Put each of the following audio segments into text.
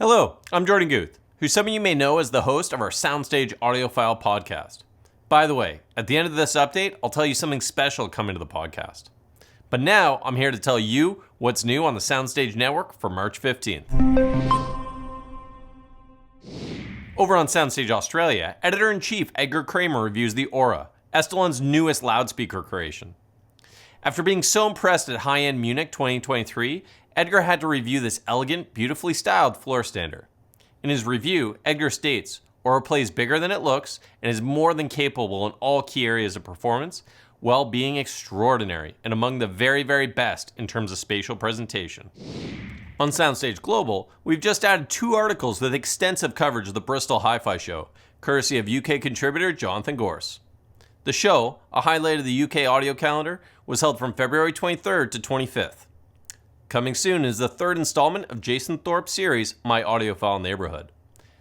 Hello, I'm Jordan Guth, who some of you may know as the host of our SoundStage audiophile podcast. By the way, at the end of this update, I'll tell you something special coming to the podcast. But now, I'm here to tell you what's new on the SoundStage network for March 15th. Over on SoundStage Australia, Editor-in-Chief Edgar Kramer reviews the Aura, Estelon's newest loudspeaker creation. After being so impressed at high-end Munich 2023, Edgar had to review this elegant, beautifully styled floor stander. In his review, Edgar states, Aura plays bigger than it looks and is more than capable in all key areas of performance, while being extraordinary and among the very, very best in terms of spatial presentation. On SoundStage Global, we've just added 2 articles with extensive coverage of the Bristol Hi-Fi Show, courtesy of UK contributor Jonathan Gorse. The show, a highlight of the UK audio calendar, was held from February 23rd to 25th. Coming soon is the 3rd installment of Jason Thorpe's series, My Audiophile Neighborhood.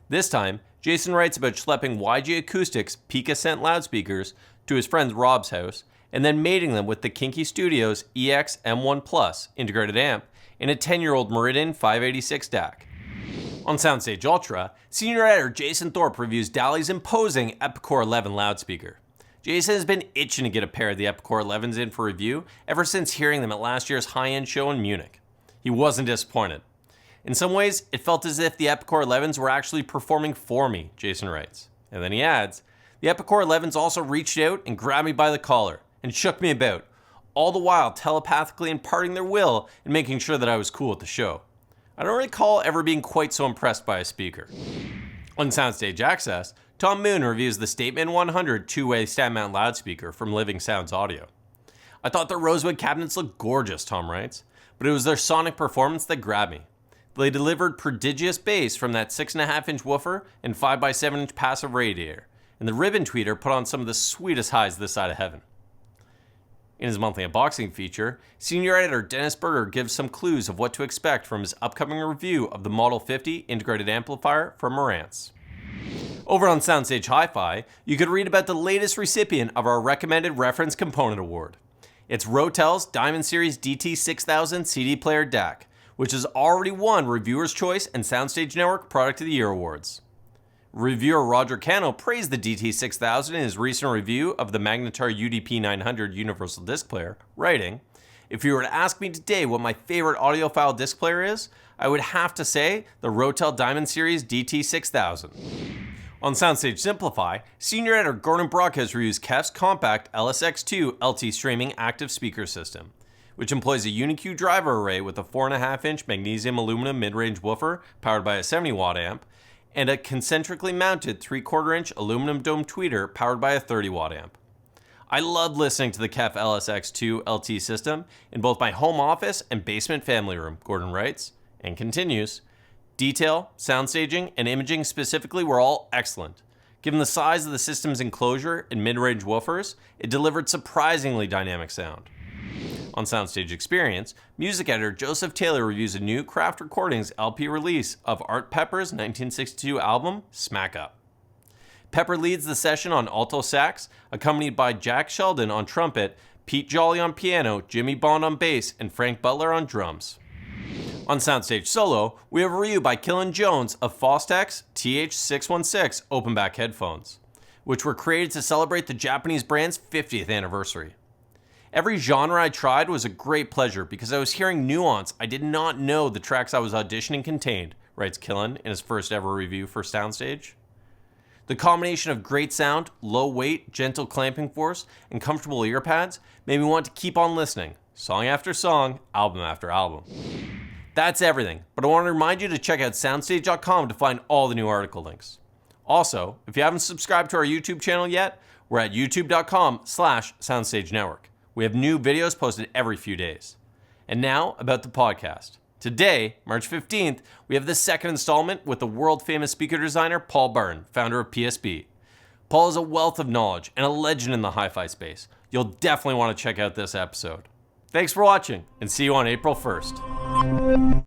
This time, Jason writes about schlepping YG Acoustics Peak Ascent loudspeakers to his friend Rob's house, and then mating them with the Kinky Studios EX M1 Plus integrated amp in a 10-year-old Meridian 586 DAC. On SoundStage Ultra, senior editor Jason Thorpe reviews DALI's imposing Epicor 11 loudspeaker. Jason has been itching to get a pair of the Epicor 11s in for review ever since hearing them at last year's high-end show in Munich. He wasn't disappointed. In some ways, it felt as if the Epicor 11s were actually performing for me, Jason writes. And then he adds, the Epicor 11s also reached out and grabbed me by the collar and shook me about, all the while telepathically imparting their will and making sure that I was cool at the show. I don't recall ever being quite so impressed by a speaker. On SoundStage Access, Tom Moon reviews the Statement 100 two-way stand-mount loudspeaker from Living Sounds Audio. I thought the rosewood cabinets looked gorgeous, Tom writes, but it was their sonic performance that grabbed me. They delivered prodigious bass from that 6.5-inch woofer and 5x7-inch passive radiator, and the ribbon tweeter put on some of the sweetest highs this side of heaven. In his monthly unboxing feature, senior editor Dennis Berger gives some clues of what to expect from his upcoming review of the Model 50 integrated amplifier from Marantz. Over on SoundStage Hi-Fi, you could read about the latest recipient of our Recommended Reference Component Award. It's Rotel's Diamond Series DT6000 CD Player DAC, which has already won Reviewer's Choice and SoundStage Network Product of the Year awards. Reviewer Roger Cano praised the DT6000 in his recent review of the Magnetar UDP900 Universal Disc Player, writing, if you were to ask me today what my favorite audiophile disc player is, I would have to say the Rotel Diamond Series DT6000. On SoundStage Simplify, senior editor Gordon Brockhouse reviews KEF's compact LSX2 LT streaming active speaker system, which employs a UniQ driver array with a 4.5-inch magnesium aluminum mid-range woofer powered by a 70-watt amp, and a concentrically mounted 3/4-inch aluminum dome tweeter powered by a 30-watt amp. I love listening to the KEF LSX2 LT system in both my home office and basement family room, Gordon writes, and continues, detail, sound staging, and imaging specifically were all excellent. Given the size of the system's enclosure and mid-range woofers, it delivered surprisingly dynamic sound. On SoundStage Experience, music editor Joseph Taylor reviews a new Craft Recordings LP release of Art Pepper's 1962 album, Smack Up. Pepper leads the session on alto sax, accompanied by Jack Sheldon on trumpet, Pete Jolly on piano, Jimmy Bond on bass, and Frank Butler on drums. On SoundStage Solo, we have a review by Killen Jones of Fostex TH616 open-back headphones, which were created to celebrate the Japanese brand's 50th anniversary. Every genre I tried was a great pleasure because I was hearing nuance I did not know the tracks I was auditioning contained, writes Killen in his first ever review for SoundStage. The combination of great sound, low weight, gentle clamping force, and comfortable ear pads made me want to keep on listening, song after song, album after album. That's everything, but I want to remind you to check out soundstage.com to find all the new article links. Also, if you haven't subscribed to our YouTube channel yet, we're at youtube.com/SoundStage Network. We have new videos posted every few days. And now, about the podcast. Today, March 15th, we have the second installment with the world-famous speaker designer Paul Barton, founder of PSB. Paul is a wealth of knowledge and a legend in the hi-fi space. You'll definitely want to check out this episode. Thanks for watching, and see you on April 1st.